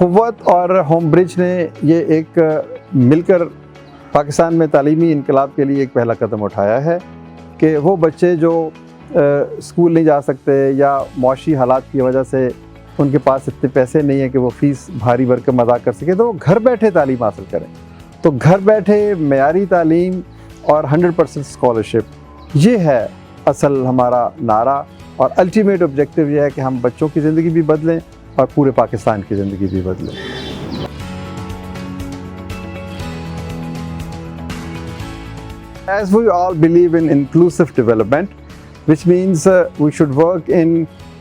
قوت اور ہوم برج نے یہ ایک مل کر پاکستان میں تعلیمی انقلاب کے لیے ایک پہلا قدم اٹھایا ہے کہ وہ بچے جو اسکول نہیں جا سکتے یا معاشی حالات کی وجہ سے ان کے پاس اتنے پیسے نہیں ہیں کہ وہ فیس بھاری بھرکم ادا کر سکے، تو وہ گھر بیٹھے تعلیم حاصل کریں۔ تو گھر بیٹھے معیاری تعلیم اور 100% اسکالرشپ، یہ ہے اصل ہمارا نعرہ، اور الٹیمیٹ آبجیکٹیو یہ ہے کہ ہم بچوں کی زندگی بھی بدلیں اور پورے پاکستان کی زندگی بھی بدلیں۔ As we all believe in inclusive development, which means we should work in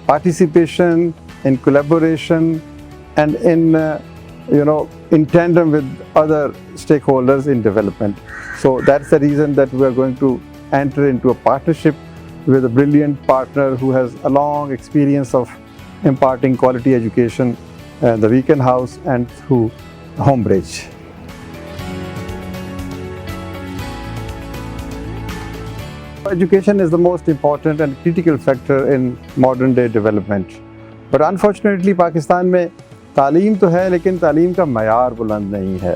participation, in collaboration, and in tandem with other stakeholders in development. So that's the reason that we are going to enter into a partnership with a brilliant partner who has a long experience of imparting quality education, the Weekend House, and through Homebridge. Education is the most important and critical factor in modern day development. But unfortunately Pakistan میں تعلیم تو ہے لیکن تعلیم کا معیار بلند نہیں ہے۔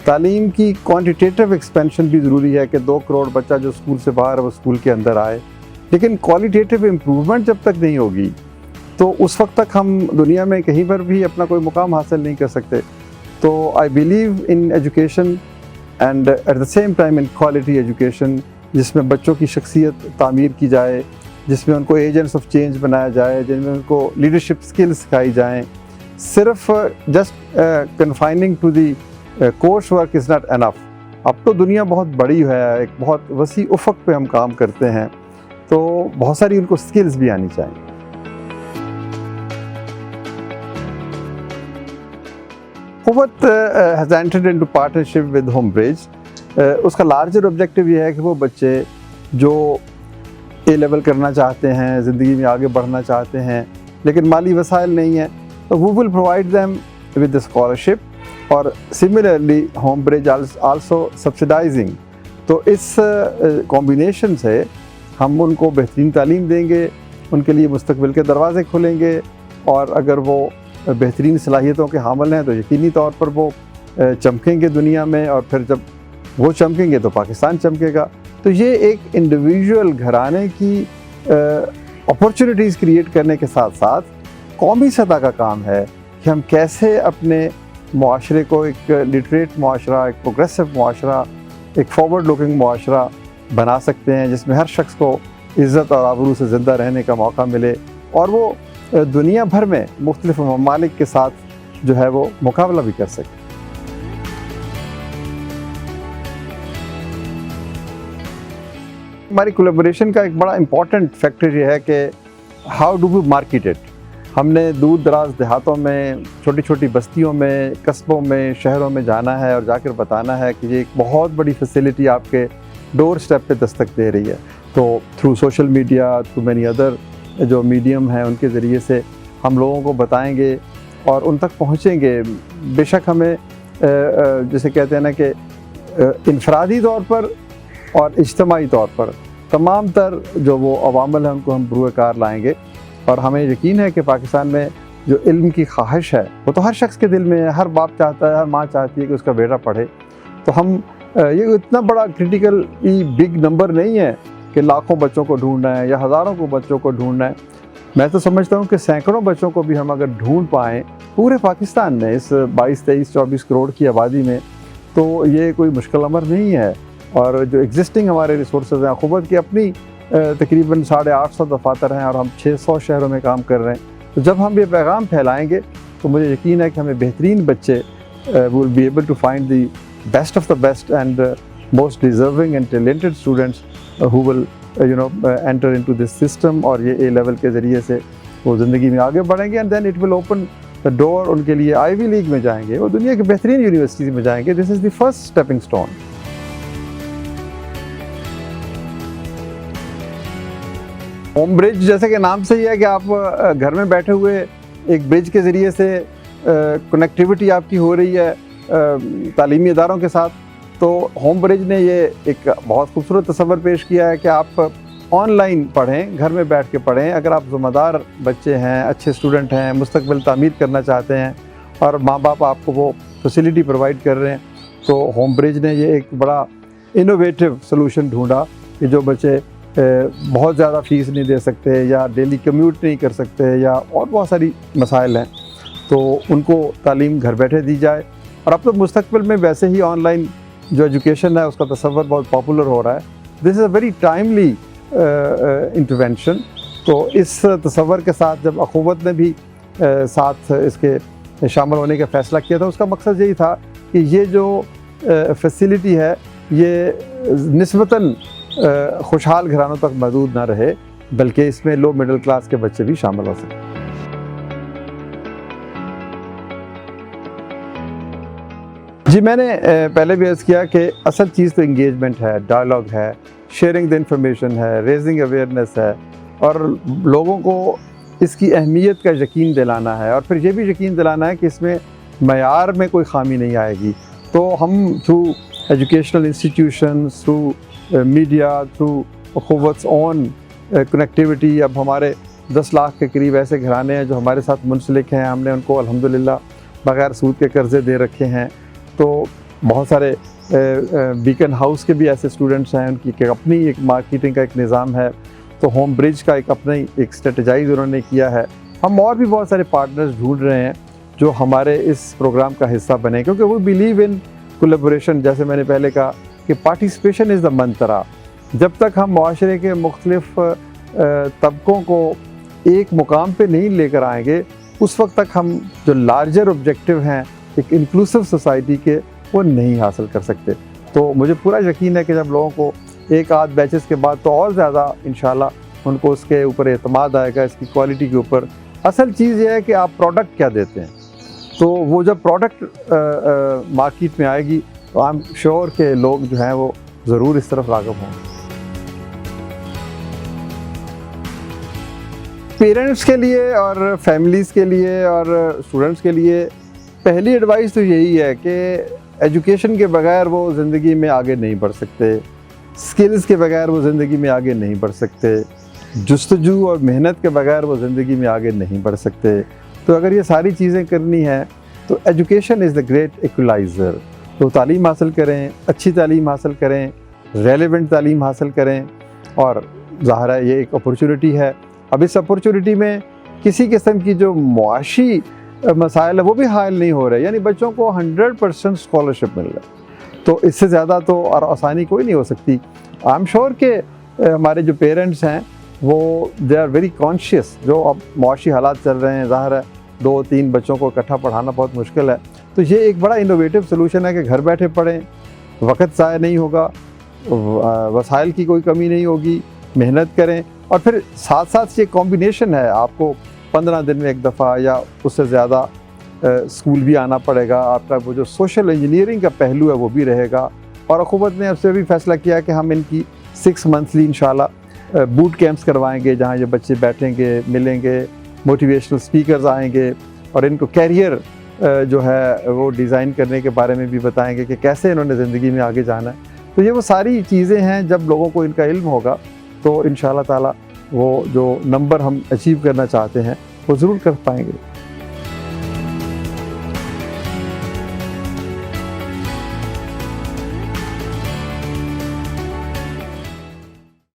تعلیم کی کوانٹیٹیو ایکسپینشن بھی ضروری ہے کہ 2 کروڑ بچہ جو اسکول سے باہر ہے وہ اسکول کے اندر آئے، لیکن کوالٹیٹیو امپرومنٹ جب تک نہیں ہوگی تو اس وقت تک ہم دنیا میں کہیں پر بھی اپنا کوئی مقام حاصل نہیں کر سکتے۔ تو I believe in education and at the same time in quality education, جس میں بچوں کی شخصیت تعمیر کی جائے، جس میں ان کو ایجنٹس آف چینج بنایا جائے، جن میں ان کو لیڈرشپ اسکلس سکھائی جائیں۔ صرف just confining to the course work is not enough. اب تو دنیا بہت بڑی ہے، ایک بہت وسیع افق پہ ہم کام کرتے ہیں، تو بہت ساری ان کو اسکلس بھی آنی چاہیے۔ قوت has entered into partnership with Homebridge۔ اس کا لارجر آبجیکٹیو یہ ہے کہ وہ بچے جو اے لیول کرنا چاہتے ہیں، زندگی میں آگے بڑھنا چاہتے ہیں لیکن مالی وسائل نہیں ہیں، تو we will provide them with the scholarship، اور similarly Homebridge also subsidizing۔ تو اس کمبینیشن سے ہم ان کو بہترین تعلیم دیں گے، ان کے لیے مستقبل کے دروازے کھولیں گے، اور اگر وہ بہترین صلاحیتوں کے حامل ہیں تو یقینی طور پر وہ چمکیں گے دنیا میں، اور پھر جب وہ چمکیں گے تو پاکستان چمکے گا۔ تو یہ ایک انڈیویژول گھرانے کی اپرچونیٹیز کریٹ کرنے کے ساتھ ساتھ قومی سطح کا کام ہے کہ ہم کیسے اپنے معاشرے کو ایک لٹریٹ معاشرہ، ایک پروگریسو معاشرہ، ایک فارورڈ لوکنگ معاشرہ بنا سکتے ہیں، جس میں ہر شخص کو عزت اور آبرو سے زندہ رہنے کا موقع ملے، اور وہ دنیا بھر میں مختلف ممالک کے ساتھ جو ہے وہ مقابلہ بھی کر سکے۔ ہماری کولیبوریشن کا ایک بڑا امپورٹنٹ فیکٹر یہ ہے کہ how do we market it. ہم نے دور دراز دیہاتوں میں، چھوٹی چھوٹی بستیوں میں، قصبوں میں، شہروں میں جانا ہے اور جا کر بتانا ہے کہ یہ ایک بہت بڑی فیسلٹی آپ کے ڈور سٹیپ پہ دستک دے رہی ہے۔ تو through social media, through many other جو میڈیم ہیں، ان کے ذریعے سے ہم لوگوں کو بتائیں گے اور ان تک پہنچیں گے۔ بے شک ہمیں جسے کہتے ہیں نا کہ انفرادی طور پر اور اجتماعی طور پر تمام تر جو وہ عوامل ہیں ان کو ہم بروئے کار لائیں گے، اور ہمیں یقین ہے کہ پاکستان میں جو علم کی خواہش ہے وہ تو ہر شخص کے دل میں ہے، ہر باپ چاہتا ہے، ہر ماں چاہتی ہے کہ اس کا بیٹا پڑھے۔ تو ہم یہ اتنا بڑا کرٹیکل بگ نمبر نہیں ہے کہ لاکھوں بچوں کو ڈھونڈنا ہے یا ہزاروں کو بچوں کو ڈھونڈنا ہے۔ میں تو سمجھتا ہوں کہ سینکڑوں بچوں کو بھی ہم اگر ڈھونڈ پائیں پورے پاکستان میں، اس 22، 23، 24 کروڑ کی آبادی میں، تو یہ کوئی مشکل امر نہیں ہے۔ اور جو ایگزسٹنگ ہمارے ریسورسز ہیں، قوت کی اپنی تقریباً 850 دفاتر ہیں اور ہم 600 شہروں میں کام کر رہے ہیں، تو جب ہم یہ پیغام پھیلائیں گے تو مجھے یقین ہے کہ ہمیں بہترین بچے will be able to find the best of the best and most deserving and talented students who will enter into this system، اور یہ اے لیول کے ذریعے سے وہ زندگی میں آگے بڑھیں گے، and then it will open the door ان کے لیے آئی وی لیگ میں جائیں گے، وہ دنیا کی بہترین یونیورسٹیز میں جائیں گے۔ This is the first stepping stone۔ Home bridge جیسے کہ نام سے ہی ہے کہ آپ گھر میں بیٹھے ہوئے ایک برج کے ذریعے سے کنیکٹیوٹی آپ کی ہو رہی ہے تعلیمی اداروں کے ساتھ۔ تو ہوم برج نے یہ ایک بہت خوبصورت تصور پیش کیا ہے کہ آپ آن لائن پڑھیں، گھر میں بیٹھ کے پڑھیں۔ اگر آپ ذمہ دار بچے ہیں، اچھے اسٹوڈنٹ ہیں، مستقبل تعمیر کرنا چاہتے ہیں، اور ماں باپ آپ کو وہ فیسلٹی پرووائڈ کر رہے ہیں. تو ہوم برج نے یہ ایک بڑا انوویٹو سلوشن ڈھونڈا کہ جو بچے بہت زیادہ فیس نہیں دے سکتے یا ڈیلی کمیوٹ نہیں کر سکتے یا اور بہت ساری مسائل ہیں، تو ان کو تعلیم گھر بیٹھے دی جائے. اور اب تو مستقبل میں ویسے ہی آن لائن جو ایجوکیشن ہے اس کا تصور بہت پاپولر ہو رہا ہے. دس از اے ویری ٹائملی انٹرونشن. تو اس تصور کے ساتھ جب اخوت نے بھی ساتھ اس کے شامل ہونے کا فیصلہ کیا تھا، اس کا مقصد یہی تھا کہ یہ جو فیسلٹی ہے یہ نسبتاً خوشحال گھرانوں تک محدود نہ رہے، بلکہ اس میں لو مڈل کلاس کے بچے بھی شامل ہو سکیں. جی، میں نے پہلے بھی عرض کیا کہ اصل چیز تو انگیجمنٹ ہے، ڈائلاگ ہے، شیئرنگ دا انفارمیشن ہے، ریزنگ اویئرنیس ہے، اور لوگوں کو اس کی اہمیت کا یقین دلانا ہے، اور پھر یہ بھی یقین دلانا ہے کہ اس میں معیار میں کوئی خامی نہیں آئے گی. تو ہم through educational institutions, through media, through اخوت's اون کنیکٹیوٹی، اب ہمارے 10 لاکھ کے قریب ایسے گھرانے ہیں جو ہمارے ساتھ منسلک ہیں. ہم نے ان کو الحمدللہ بغیر سود کے قرضے دے رکھے ہیں. تو بہت سارے بیکن ہاؤس کے بھی ایسے اسٹوڈنٹس ہیں، ان کی اپنی ایک مارکیٹنگ کا ایک نظام ہے. تو ہوم برج کا ایک اپنا ایک اسٹریٹجائز انہوں نے کیا ہے. ہم اور بھی بہت سارے پارٹنرز ڈھونڈ رہے ہیں جو ہمارے اس پروگرام کا حصہ بنے، کیونکہ وہ بلیو ان کولیبوریشن. جیسے میں نے پہلے کہا کہ پارٹیسپیشن از دا منترا. جب تک ہم معاشرے کے مختلف طبقوں کو ایک مقام پہ نہیں لے کر آئیں گے، اس وقت تک ہم جو لارجر آبجیکٹیو ہیں ایک انکلوسیو سوسائٹی کے، وہ نہیں حاصل کر سکتے. تو مجھے پورا یقین ہے کہ جب لوگوں کو ایک آدھ بیچز کے بعد تو اور زیادہ انشاءاللہ ان کو اس کے اوپر اعتماد آئے گا، اس کی کوالٹی کے اوپر. اصل چیز یہ ہے کہ آپ پروڈکٹ کیا دیتے ہیں. تو وہ جب پروڈکٹ مارکیٹ میں آئے گی تو آئی ایم شیور کہ لوگ جو ہیں وہ ضرور اس طرف راغب ہوں گے. پیرنٹس کے لیے اور فیملیز کے لیے اور اسٹوڈنٹس کے لیے پہلی ایڈوائس تو یہی ہے کہ ایجوکیشن کے بغیر وہ زندگی میں آگے نہیں بڑھ سکتے، سکلز کے بغیر وہ زندگی میں آگے نہیں بڑھ سکتے، جستجو اور محنت کے بغیر وہ زندگی میں آگے نہیں بڑھ سکتے. تو اگر یہ ساری چیزیں کرنی ہیں تو ایجوکیشن از دا گریٹ ایکولائزر. تو تعلیم حاصل کریں، اچھی تعلیم حاصل کریں، ریلیونٹ تعلیم حاصل کریں، اور ظاہر ہے یہ ایک اپرچونٹی ہے. اب اس اپرچونٹی میں کسی قسم کی جو معاشی مسائل ہے وہ بھی حائل نہیں ہو رہے، یعنی بچوں کو 100% اسکالرشپ مل رہا ہے. تو اس سے زیادہ تو اور آسانی کوئی نہیں ہو سکتی. آئی ایم شیور کہ ہمارے جو پیرنٹس ہیں وہ دے آر ویری کانشیس. جو اب معاشی حالات چل رہے ہیں، ظاہر ہے 2-3 بچوں کو اکٹھا پڑھانا بہت مشکل ہے. تو یہ ایک بڑا انوویٹو سلوشن ہے کہ گھر بیٹھے پڑھیں، وقت ضائع نہیں ہوگا، وسائل کی کوئی کمی نہیں ہوگی، محنت کریں. اور پھر ساتھ ساتھ یہ کمبینیشن ہے، آپ کو 15 دن میں ایک دفعہ یا اس سے زیادہ اسکول بھی آنا پڑے گا. آپ کا وہ جو سوشل انجینئرنگ کا پہلو ہے وہ بھی رہے گا. اور اخوت نے اب سے بھی فیصلہ کیا کہ ہم ان کی 6 منتھلی انشاءاللہ بوٹ کیمپس کروائیں گے، جہاں یہ بچے بیٹھیں گے، ملیں گے، موٹیویشنل اسپیکرز آئیں گے اور ان کو کیریئر جو ہے وہ ڈیزائن کرنے کے بارے میں بھی بتائیں گے کہ کیسے انہوں نے زندگی میں آگے جانا ہے. تو یہ وہ ساری چیزیں ہیں، جب لوگوں کو ان کا علم ہوگا تو انشاءاللہ تعالی وہ جو نمبر ہم اچیو کرنا چاہتے ہیں وہ ضرور کر پائیں گے.